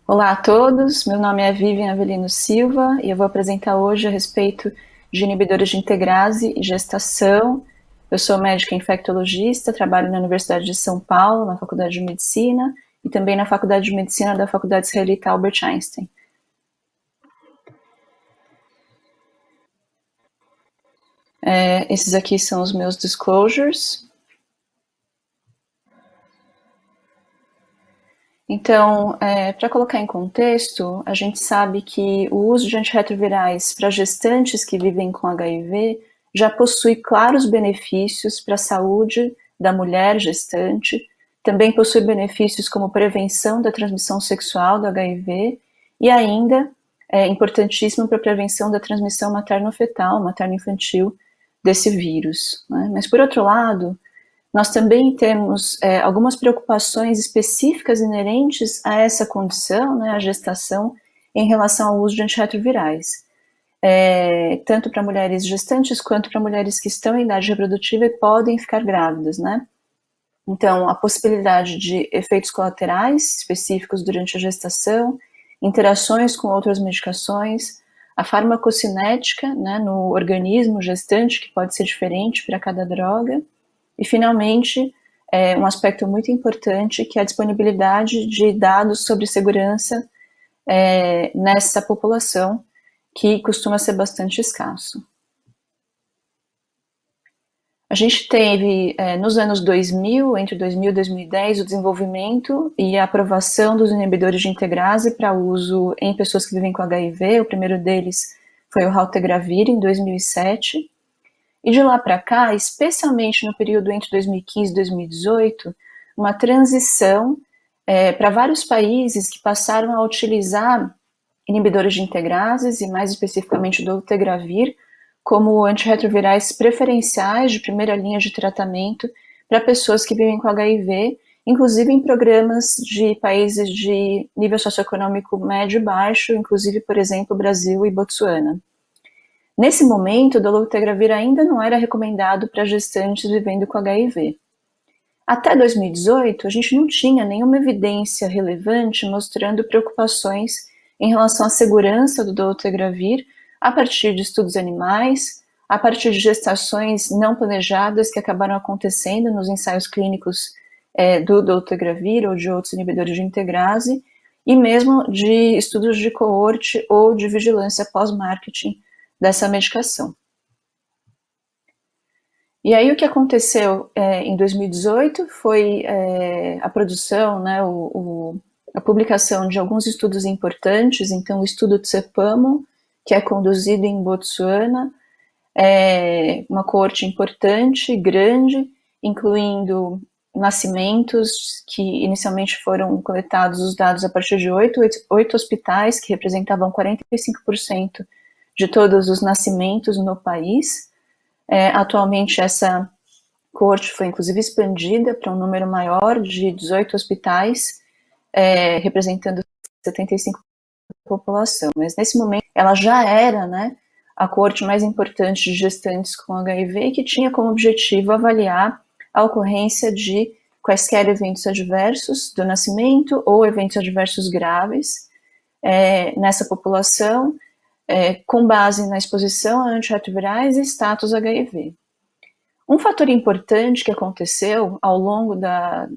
Olá a todos, meu nome é Vivian Avelino Silva e eu vou apresentar hoje a respeito de inibidores de integrase e gestação. Eu sou médica infectologista, trabalho na Universidade de São Paulo, na Faculdade de Medicina e também na Faculdade de Medicina da Faculdade Israelita Albert Einstein. Esses aqui são os meus disclosures. Então, para colocar em contexto, a gente sabe que o uso de antirretrovirais para gestantes que vivem com HIV já possui claros benefícios para a saúde da mulher gestante, também possui benefícios como prevenção da transmissão sexual do HIV e ainda é importantíssimo para a prevenção da transmissão materno-fetal, materno-infantil desse vírus, né? Mas, por outro lado, nós também temos algumas preocupações específicas inerentes a essa condição, né, a gestação, em relação ao uso de antirretrovirais, tanto para mulheres gestantes quanto para mulheres que estão em idade reprodutiva e podem ficar grávidas, né? Então, a possibilidade de efeitos colaterais específicos durante a gestação, interações com outras medicações, a farmacocinética, né, no organismo gestante, que pode ser diferente para cada droga, e, finalmente, um aspecto muito importante, que é a disponibilidade de dados sobre segurança nessa população, que costuma ser bastante escasso. A gente teve, nos anos 2000, entre 2000 e 2010, o desenvolvimento e a aprovação dos inibidores de integrase para uso em pessoas que vivem com HIV. O primeiro deles foi o raltegravir, em 2007. E de lá para cá, especialmente no período entre 2015 e 2018, uma transição para vários países que passaram a utilizar inibidores de integrases, e mais especificamente o dolutegravir, como antirretrovirais preferenciais de primeira linha de tratamento para pessoas que vivem com HIV, inclusive em programas de países de nível socioeconômico médio e baixo, inclusive, por exemplo, Brasil e Botsuana. Nesse momento, o dolutegravir ainda não era recomendado para gestantes vivendo com HIV. Até 2018, a gente não tinha nenhuma evidência relevante mostrando preocupações em relação à segurança do dolutegravir a partir de estudos animais, a partir de gestações não planejadas que acabaram acontecendo nos ensaios clínicos do dolutegravir ou de outros inibidores de integrase, e mesmo de estudos de coorte ou de vigilância pós-marketing dessa medicação. E aí o que aconteceu em 2018 foi a produção, né, a publicação de alguns estudos importantes. Então, o estudo Tsepamo, que é conduzido em Botsuana, uma coorte importante, grande, incluindo nascimentos que inicialmente foram coletados os dados a partir de 8 hospitais, que representavam 45% de todos os nascimentos no país. Atualmente essa coorte foi inclusive expandida para um número maior de 18 hospitais, representando 75% da população, mas nesse momento ela já era, né, a coorte mais importante de gestantes com HIV, que tinha como objetivo avaliar a ocorrência de quaisquer eventos adversos do nascimento ou eventos adversos graves nessa população, com base na exposição a antirretrovirais e status HIV. Um fator importante que aconteceu ao longo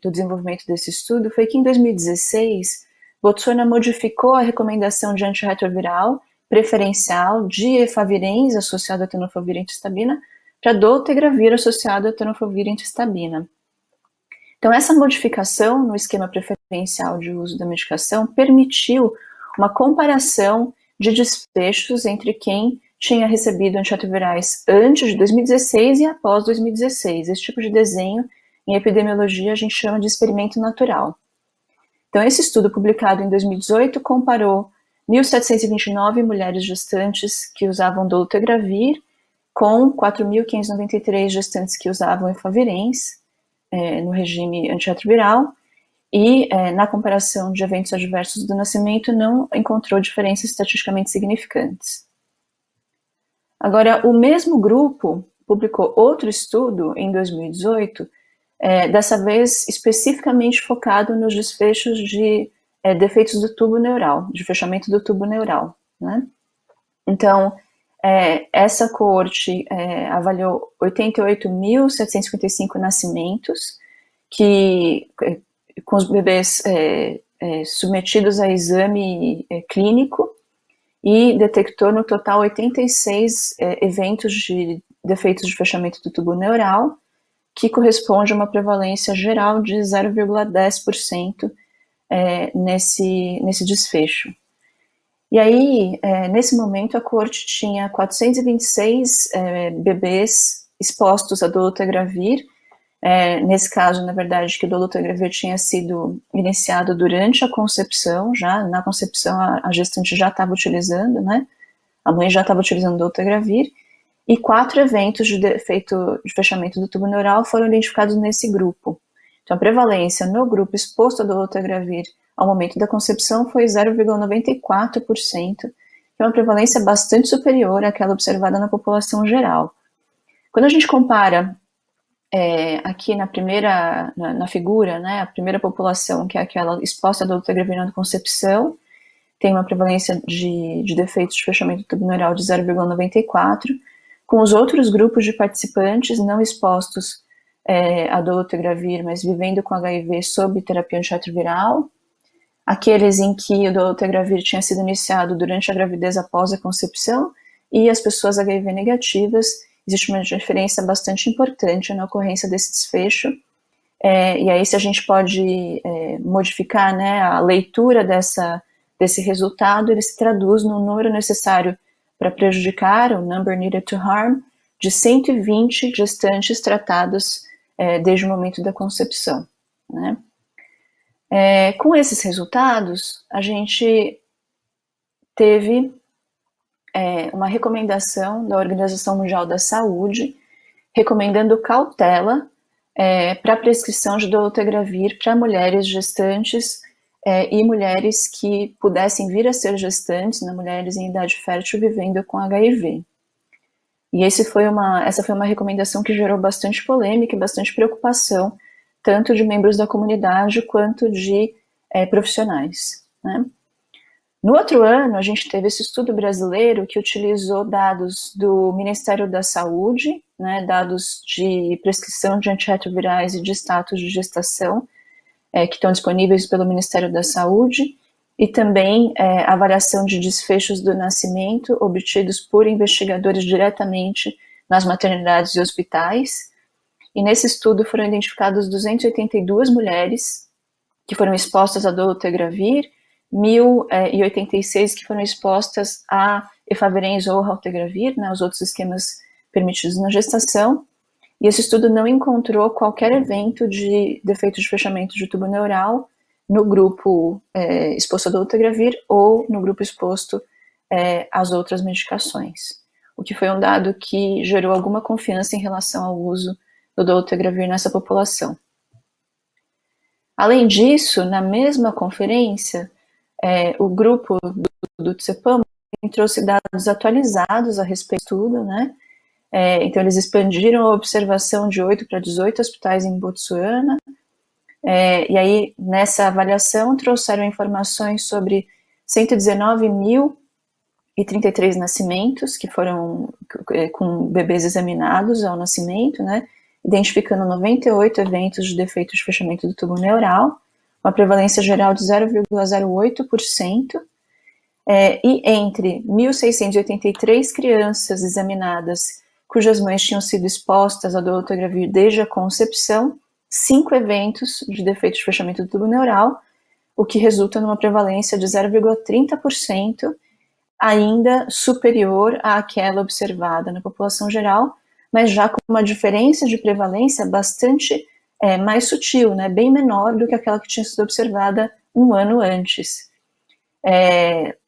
do desenvolvimento desse estudo foi que, em 2016, Botsuana modificou a recomendação de antirretroviral preferencial de efavirenz associado a tenofovir entecabina para dolutegravir associado a tenofovir entecabina. Então, essa modificação no esquema preferencial de uso da medicação permitiu uma comparação de desfechos entre quem tinha recebido antirretrovirais antes de 2016 e após 2016. Esse tipo de desenho, em epidemiologia, a gente chama de experimento natural. Então, esse estudo, publicado em 2018, comparou 1.729 mulheres gestantes que usavam dolutegravir com 4.593 gestantes que usavam efavirenz no regime antirretroviral, e na comparação de eventos adversos do nascimento não encontrou diferenças estatisticamente significantes. Agora, o mesmo grupo publicou outro estudo em 2018, dessa vez especificamente focado nos desfechos de defeitos do tubo neural, de fechamento do tubo neural, né? Então, essa coorte avaliou 88.755 nascimentos, que, com os bebês submetidos a exame clínico, e detectou no total 86 eventos de defeitos de fechamento do tubo neural, que corresponde a uma prevalência geral de 0,10% nesse desfecho. E aí, nesse momento, a coorte tinha 426 bebês expostos a dolutegravir. Nesse caso, na verdade, que o dolutegravir tinha sido iniciado durante a concepção, já na concepção a gestante já estava utilizando, né? A mãe já estava utilizando dolutegravir, e 4 eventos de defeito de fechamento do tubo neural foram identificados nesse grupo. Então, a prevalência no grupo exposto a dolutegravir ao momento da concepção foi 0,94%, que é uma prevalência bastante superior àquela observada na população geral. Quando a gente compara aqui na figura, né, a primeira população, que é aquela exposta a dolutegravir na concepção, tem uma prevalência de defeitos de fechamento do tubo neural de 0,94%, com os outros grupos de participantes não expostos a dolutegravir, mas vivendo com HIV sob terapia antirretroviral, aqueles em que o dolutegravir tinha sido iniciado durante a gravidez após a concepção, e as pessoas HIV negativas, existe uma diferença bastante importante na ocorrência desse desfecho, e aí se a gente pode modificar, né, a leitura desse resultado, ele se traduz no número necessário para prejudicar, o number needed to harm, de 120 gestantes tratadas desde o momento da concepção, né? Com esses resultados, a gente teve uma recomendação da Organização Mundial da Saúde, recomendando cautela para a prescrição de dolutegravir para mulheres gestantes e mulheres que pudessem vir a ser gestantes, né, mulheres em idade fértil vivendo com HIV. E essa foi uma recomendação que gerou bastante polêmica e bastante preocupação, tanto de membros da comunidade quanto de profissionais, né? No outro ano, a gente teve esse estudo brasileiro que utilizou dados do Ministério da Saúde, né, dados de prescrição de antirretrovirais e de status de gestação, que estão disponíveis pelo Ministério da Saúde, e também avaliação de desfechos do nascimento obtidos por investigadores diretamente nas maternidades e hospitais. E nesse estudo foram identificadas 282 mulheres que foram expostas a dolutegravir, 1.086 que foram expostas a efavirenz ou raltegravir, né, os outros esquemas permitidos na gestação. E esse estudo não encontrou qualquer evento de defeito de fechamento de tubo neural no grupo exposto a dolutegravir ou no grupo exposto às outras medicações, o que foi um dado que gerou alguma confiança em relação ao uso do dolutegravir nessa população. Além disso, na mesma conferência, o grupo do CEPAM trouxe dados atualizados a respeito do estudo, né? Então, eles expandiram a observação de 8 para 18 hospitais em Botsuana, e aí, nessa avaliação, trouxeram informações sobre 119.033 nascimentos, que foram com bebês examinados ao nascimento, né? Identificando 98 eventos de defeito de fechamento do tubo neural, uma prevalência geral de 0,08%, e entre 1.683 crianças examinadas cujas mães tinham sido expostas a dolutegravir desde a concepção, 5 eventos de defeito de fechamento do tubo neural, o que resulta numa prevalência de 0,30%, ainda superior àquela observada na população geral, mas já com uma diferença de prevalência bastante mais sutil, né, bem menor do que aquela que tinha sido observada um ano antes.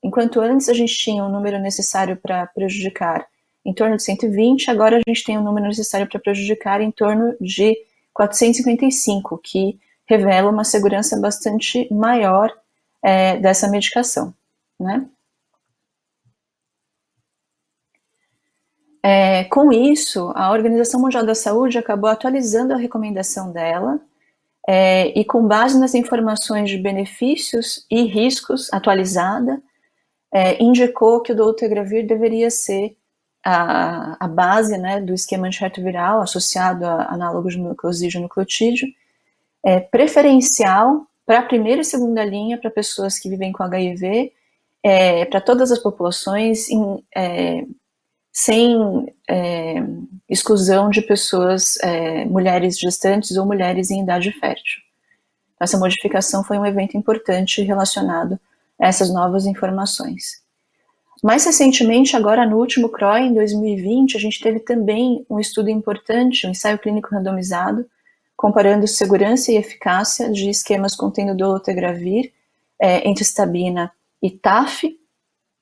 Enquanto antes a gente tinha um número necessário para prejudicar em torno de 120, agora a gente tem um número necessário para prejudicar em torno de 455, que revela uma segurança bastante maior dessa medicação, né? Com isso, a Organização Mundial da Saúde acabou atualizando a recomendação dela, E com base nas informações de benefícios e riscos atualizada, indicou que o dolutegravir deveria ser a base, né, do esquema antirretroviral associado a análogos de nucleosídeo e nucleotídeo, preferencial para a primeira e segunda linha para pessoas que vivem com HIV, para todas as populações, sem exclusão de pessoas, mulheres gestantes ou mulheres em idade fértil. Essa modificação foi um evento importante relacionado a essas novas informações. Mais recentemente, agora no último CROI, em 2020, a gente teve também um estudo importante, um ensaio clínico randomizado, comparando segurança e eficácia de esquemas contendo dolutegravir entre citabina e TAF,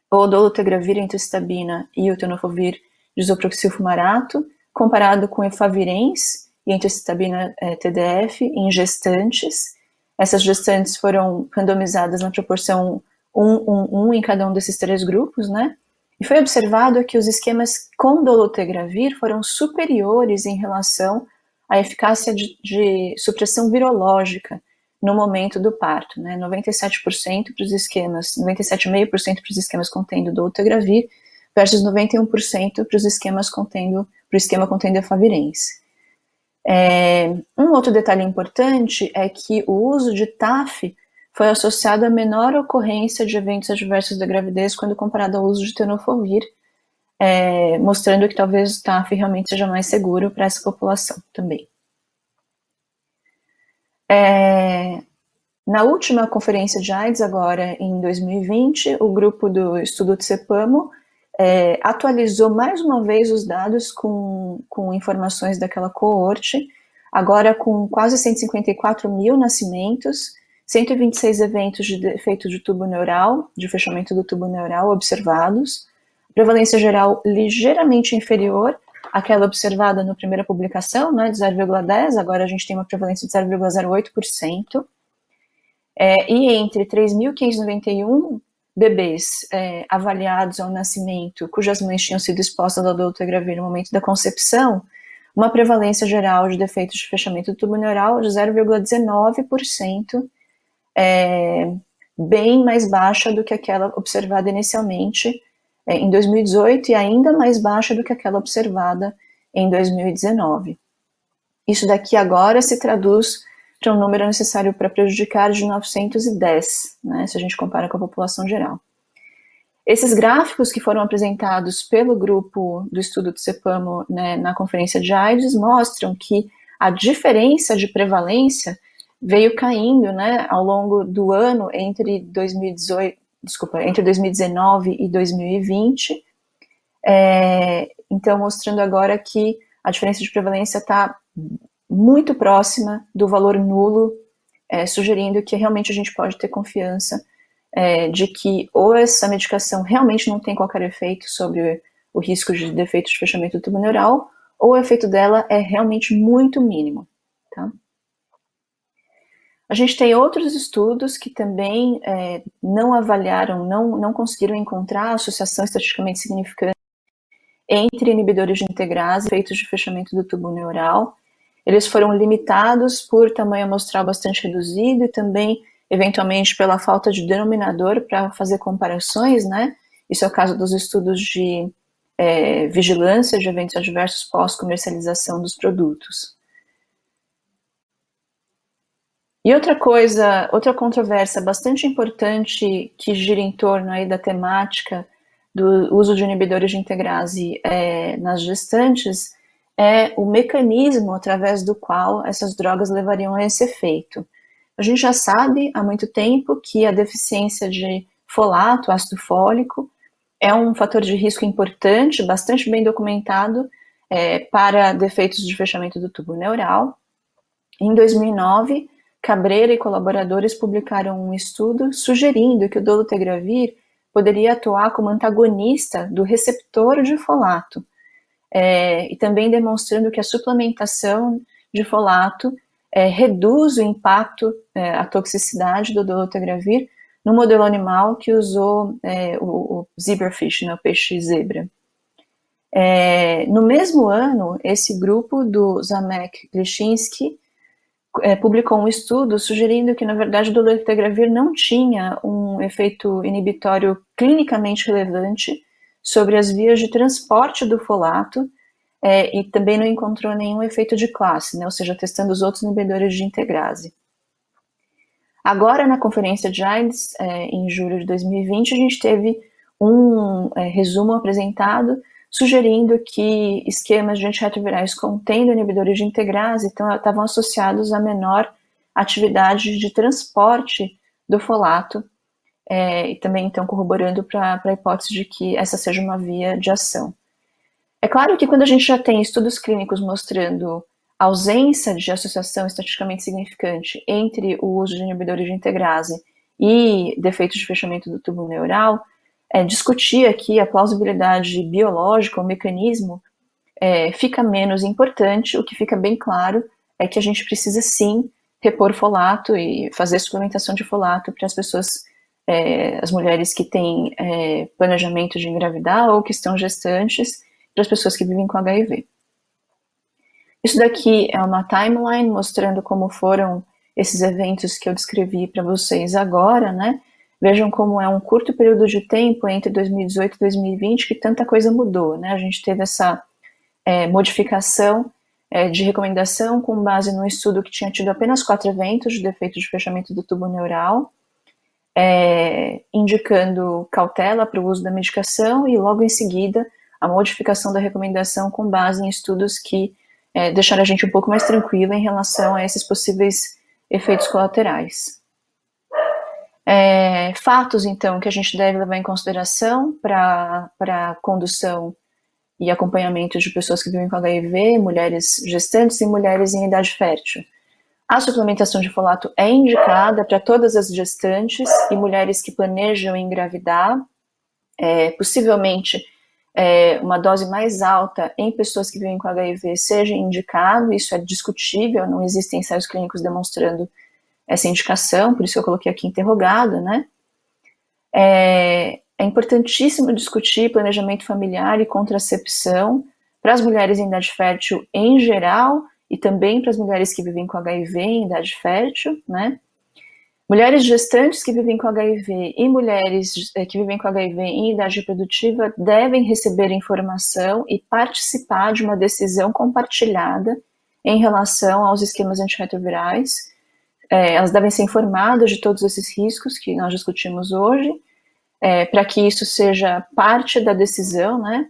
ou dolutegravir entre citabina e o tenofovir disoproxil-fumarato, comparado com efavirenz e entre citabina TDF em gestantes. Essas gestantes foram randomizadas na proporção 1 em cada um desses 3 grupos, né? E foi observado que os esquemas com dolutegravir foram superiores em relação à eficácia de supressão virológica no momento do parto, né? 97% para os esquemas, 97,5% para os esquemas contendo dolutegravir versus 91% para os esquemas contendo, para o esquema contendo efavirenz. Um outro detalhe importante é que o uso de TAF foi associado a menor ocorrência de eventos adversos da gravidez quando comparado ao uso de tenofovir, mostrando que talvez o TAF realmente seja mais seguro para essa população também. Na última conferência de AIDS, agora em 2020, o grupo do estudo de CEPAMO atualizou mais uma vez os dados com informações daquela coorte, agora com quase 154 mil nascimentos, 126 eventos de defeito de tubo neural, de fechamento do tubo neural observados, prevalência geral ligeiramente inferior àquela observada na primeira publicação, né, de 0,10, agora a gente tem uma prevalência de 0,08%, e entre 3.591 bebês avaliados ao nascimento, cujas mães tinham sido expostas ao dolutegravir no momento da concepção, uma prevalência geral de defeitos de fechamento do tubo neural de 0,19%, bem mais baixa do que aquela observada inicialmente em 2018 e ainda mais baixa do que aquela observada em 2019. Isso daqui agora se traduz para um número necessário para prejudicar de 910, né, se a gente compara com a população geral. Esses gráficos que foram apresentados pelo grupo do estudo do CEPAMO, né, na conferência de AIDS mostram que a diferença de prevalência veio caindo, né, ao longo do ano entre 2019 e 2020, então mostrando agora que a diferença de prevalência está muito próxima do valor nulo, sugerindo que realmente a gente pode ter confiança de que ou essa medicação realmente não tem qualquer efeito sobre o risco de defeito de fechamento do tubo neural, ou o efeito dela é realmente muito mínimo, tá? A gente tem outros estudos que também não avaliaram, não conseguiram encontrar associação estatisticamente significante entre inibidores de integrase e efeitos de fechamento do tubo neural. Eles foram limitados por tamanho amostral bastante reduzido e também, eventualmente, pela falta de denominador para fazer comparações, né? Isso é o caso dos estudos de vigilância de eventos adversos pós-comercialização dos produtos. E outra controvérsia bastante importante que gira em torno aí da temática do uso de inibidores de integrase nas gestantes é o mecanismo através do qual essas drogas levariam a esse efeito. A gente já sabe há muito tempo que a deficiência de folato, ácido fólico, é um fator de risco importante, bastante bem documentado para defeitos de fechamento do tubo neural. Em 2009, Cabreira e colaboradores publicaram um estudo sugerindo que o dolutegravir poderia atuar como antagonista do receptor de folato, e também demonstrando que a suplementação de folato reduz o impacto, a toxicidade do dolutegravir no modelo animal que usou o zebrafish, né, o peixe zebra. No mesmo ano, esse grupo do Zamek Glishinsky publicou um estudo sugerindo que, na verdade, o dolutegravir não tinha um efeito inibitório clinicamente relevante sobre as vias de transporte do folato, e também não encontrou nenhum efeito de classe, né, ou seja, testando os outros inibidores de integrase. Agora, na conferência de AIDS, em julho de 2020, a gente teve um resumo apresentado sugerindo que esquemas de antirretrovirais contendo inibidores de integrase estavam associados a menor atividade de transporte do folato, e também então corroborando para a hipótese de que essa seja uma via de ação. É claro que quando a gente já tem estudos clínicos mostrando ausência de associação estatisticamente significante entre o uso de inibidores de integrase e defeitos de fechamento do tubo neural, discutir aqui a plausibilidade biológica, o mecanismo, fica menos importante. O que fica bem claro é que a gente precisa sim repor folato e fazer suplementação de folato para as pessoas, as mulheres que têm planejamento de engravidar ou que estão gestantes, para as pessoas que vivem com HIV. Isso daqui é uma timeline mostrando como foram esses eventos que eu descrevi para vocês agora, né? Vejam como é um curto período de tempo entre 2018 e 2020 que tanta coisa mudou, né? A gente teve essa modificação de recomendação com base num estudo que tinha tido apenas 4 eventos de defeito de fechamento do tubo neural, indicando cautela para o uso da medicação, e logo em seguida a modificação da recomendação com base em estudos que deixaram a gente um pouco mais tranquila em relação a esses possíveis efeitos colaterais. Fatos, então, que a gente deve levar em consideração para a condução e acompanhamento de pessoas que vivem com HIV, mulheres gestantes e mulheres em idade fértil. A suplementação de folato é indicada para todas as gestantes e mulheres que planejam engravidar, possivelmente uma dose mais alta em pessoas que vivem com HIV seja indicado. Isso é discutível, não existem ensaios clínicos demonstrando essa indicação, por isso eu coloquei aqui interrogado, né? É importantíssimo discutir planejamento familiar e contracepção para as mulheres em idade fértil em geral e também para as mulheres que vivem com HIV em idade fértil, né? Mulheres gestantes que vivem com HIV e mulheres que vivem com HIV em idade reprodutiva devem receber informação e participar de uma decisão compartilhada em relação aos esquemas antirretrovirais. Elas devem ser informadas de todos esses riscos que nós discutimos hoje, para que isso seja parte da decisão, né?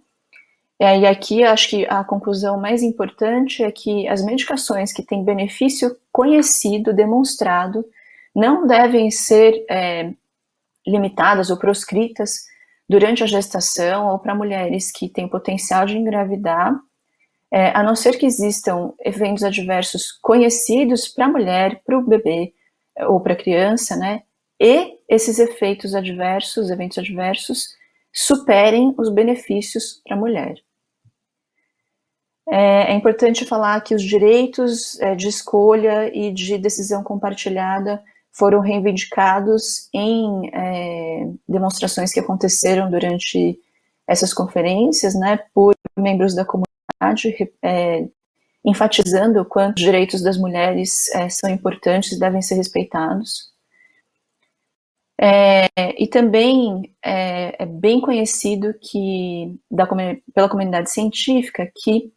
E aqui acho que a conclusão mais importante é que as medicações que têm benefício conhecido, demonstrado, não devem ser limitadas ou proscritas durante a gestação ou para mulheres que têm potencial de engravidar, a não ser que existam eventos adversos conhecidos para a mulher, para o bebê ou para a criança, né? E esses eventos adversos, superem os benefícios para a mulher. É importante falar que os direitos de escolha e de decisão compartilhada foram reivindicados em demonstrações que aconteceram durante essas conferências, né, por membros da comunidade, enfatizando o quanto os direitos das mulheres são importantes e devem ser respeitados. E também é bem conhecido que, pela comunidade científica, que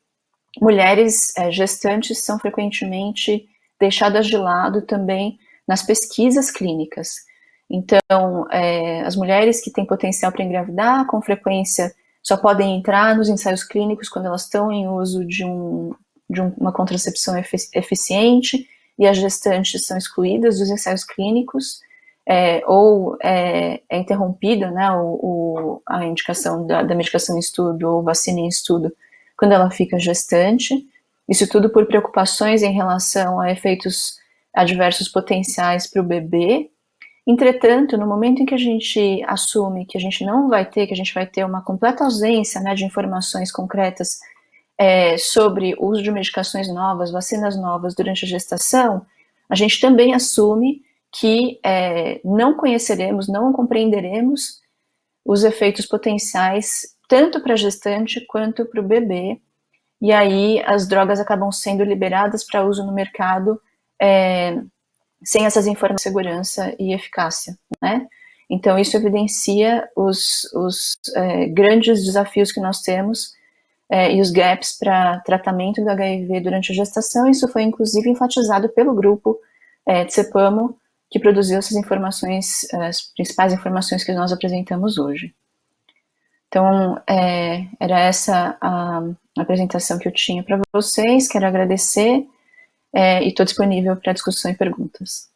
mulheres gestantes são frequentemente deixadas de lado também nas pesquisas clínicas. Então, as mulheres que têm potencial para engravidar, com frequência, só podem entrar nos ensaios clínicos quando elas estão em uso de uma contracepção eficiente, e as gestantes são excluídas dos ensaios clínicos, ou é interrompida, né, a indicação da medicação em estudo ou vacina em estudo quando ela fica gestante. Isso tudo por preocupações em relação a efeitos adversos potenciais para o bebê. Entretanto, no momento em que a gente assume que a gente não vai ter, que a gente vai ter uma completa ausência, né, de informações concretas sobre o uso de medicações novas, vacinas novas durante a gestação, a gente também assume que não conheceremos, não compreenderemos os efeitos potenciais tanto para a gestante quanto para o bebê, e aí as drogas acabam sendo liberadas para uso no mercado sem essas informações de segurança e eficácia, né? Então, isso evidencia os grandes desafios que nós temos e os gaps para tratamento do HIV durante a gestação. Isso foi, inclusive, enfatizado pelo grupo de CEPAMO, que produziu essas informações, as principais informações que nós apresentamos hoje. Então, era essa a apresentação que eu tinha para vocês. Quero agradecer e estou disponível para discussão e perguntas.